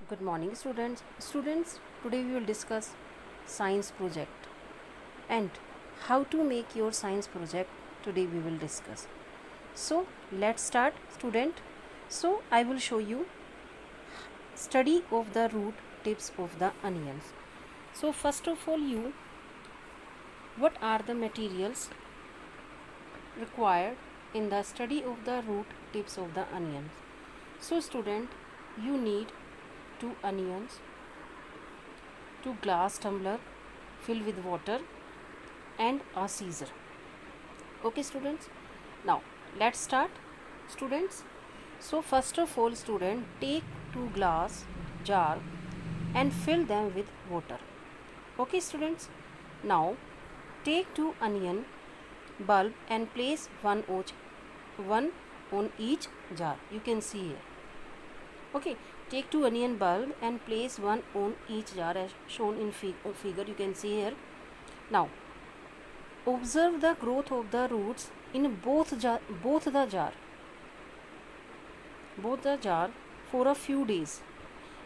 Good morning, students. Today we will discuss science project and how to make your science project. Today we will discuss. So, let's start, student. So, I will show you study of the root tips of the onions. So, first of all, what are the materials required in the study of the root tips of the onions? So, student, you need 2 onions, 2 glass tumbler filled with water and a scissor. Okay, students. Now let's start, students. So first of all, student, take 2 glass jar and fill them with water. Okay, students. Now take 2 onion bulb and place one on each jar. You can see here. Okay, take 2 onion bulb and place one on each jar as shown in figure. You can see here. Now observe the growth of the roots in both the jar for a few days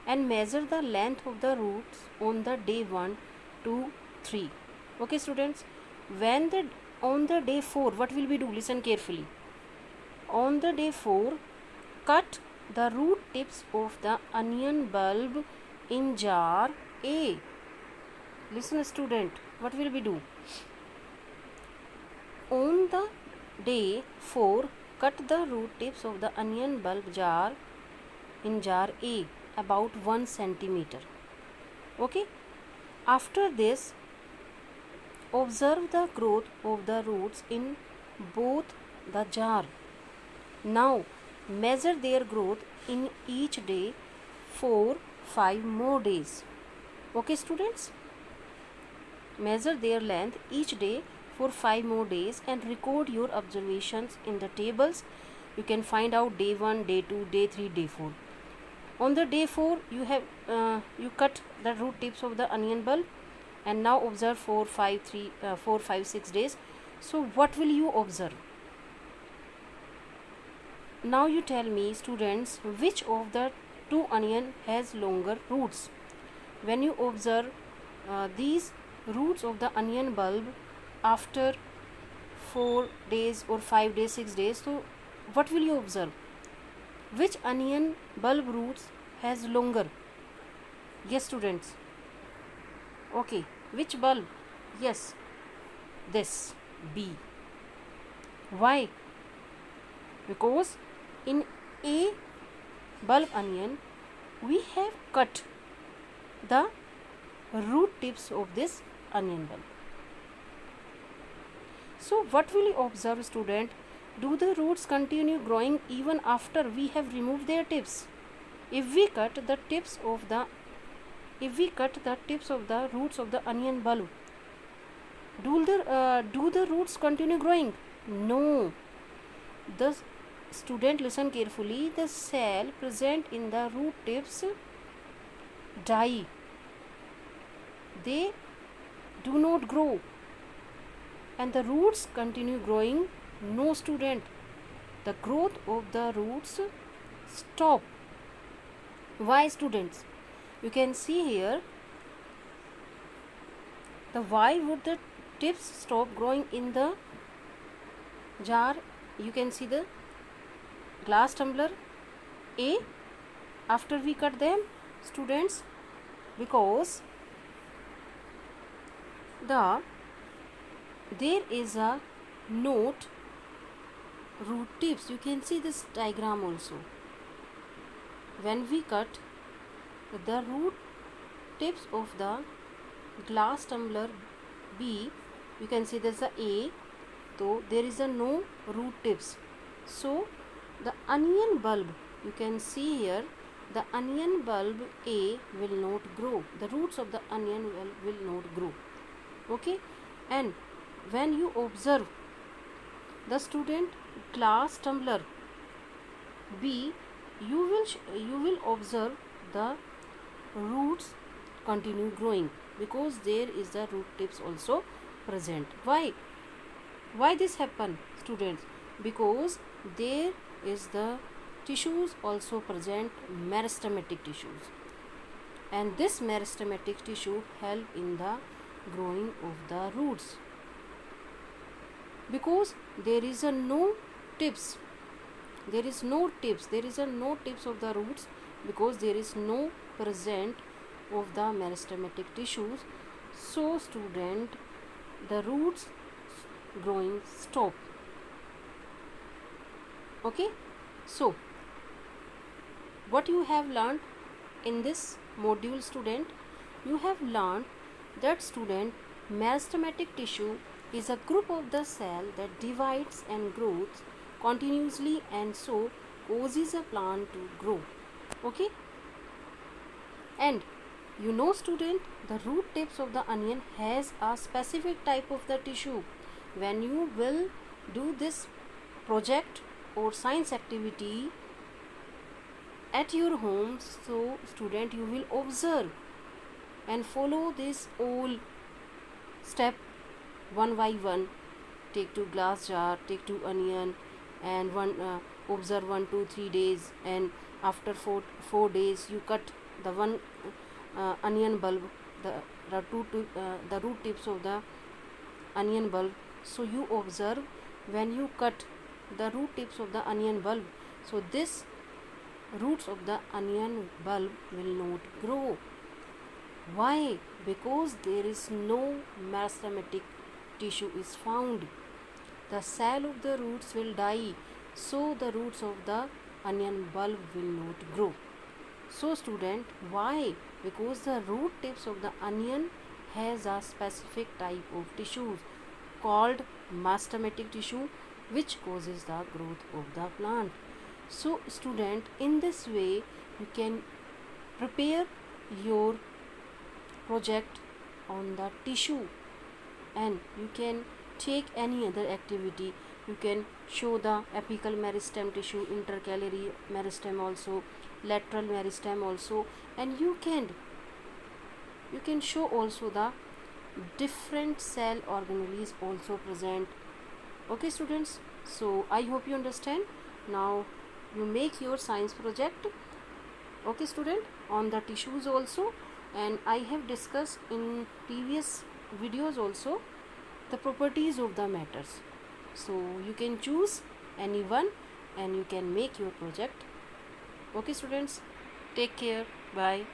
and measure the length of the roots on the day 1, 2, 3. Okay, students. On the day 4, what will we do? Listen carefully. On the day 4, cut the root tips of the onion bulb in jar A. Listen, student, what will we do? On the day 4, cut the root tips of the onion bulb jar in jar A about 1 centimeter. Okay. After this, observe the growth of the roots in both the jar. Now measure their growth in each day for 5 more days. Okay, students. Measure their length each day for 5 more days and record your observations in the tables. You can find out day 1, day 2, day 3, day 4. On the day 4, you cut the root tips of the onion bulb and now observe for 5, 6 days. So what will you observe? Now you tell me, students, which of the 2 onion has longer roots? When you observe these roots of the onion bulb after 4 days or 5 days, 6 days, so what will you observe? Which onion bulb roots has longer? Yes, students. Okay, which bulb? Yes, this B. Why? Because in A bulb onion, we have cut the root tips of this onion bulb. So what will you observe, student? Do the roots continue growing even after we have removed their tips? If we cut the tips of the roots of the onion bulb, do the roots continue growing? No. The student, listen carefully. The cell present in the root tips die. They do not grow and the roots continue growing. No, student. The growth of the roots stop. Why, students? You can see here. Why would the tips stop growing in the jar? You can see the glass tumbler A after we cut them, students, because there is a note root tips. You can see this diagram also. When we cut the root tips of the glass tumbler B, you can see there's a A, so there is a no root tips. So the onion bulb, you can see here, the onion bulb A will not grow. The roots of the onion will not grow. Okay. And when you observe the student glass tumbler B, you will observe the roots continue growing because there is the root tips also present. Why this happen, students? Because there is the tissues also present, meristematic tissues. and this meristematic tissue help in the growing of the roots. Because there is a no tips, there is no tips of the roots, because there is no present of the meristematic tissues. So student, the roots growing stop. Okay, so what you have learned in this module, student? You have learned that, student, meristematic tissue is a group of the cell that divides and grows continuously and so causes a plant to grow. Okay, and you know, student, the root tips of the onion has a specific type of the tissue. When you will do this project or science activity at your home, so student, you will observe and follow this all step one by one. Take 2 glass jar, take 2 onion, and observe 1 2 3 days, and after 4 days you cut the one onion bulb, the root tips of the onion bulb. So you observe, when you cut the root tips of the onion bulb, so this roots of the onion bulb will not grow. Why? Because there is no meristematic tissue is found. The cell of the roots will die, so the roots of the onion bulb will not grow. So student, why? Because the root tips of the onion has a specific type of tissues called meristematic tissue, which causes the growth of the plant. So student, in this way you can prepare your project on the tissue, and you can take any other activity. You can show the apical meristem tissue, intercalary meristem also, lateral meristem also, and you can show also the different cell organelles also present. Okay students, so I hope you understand. Now you make your science project, okay student, on the tissues also, and I have discussed in previous videos also the properties of the matters. So you can choose any one and you can make your project. Okay students, take care, bye.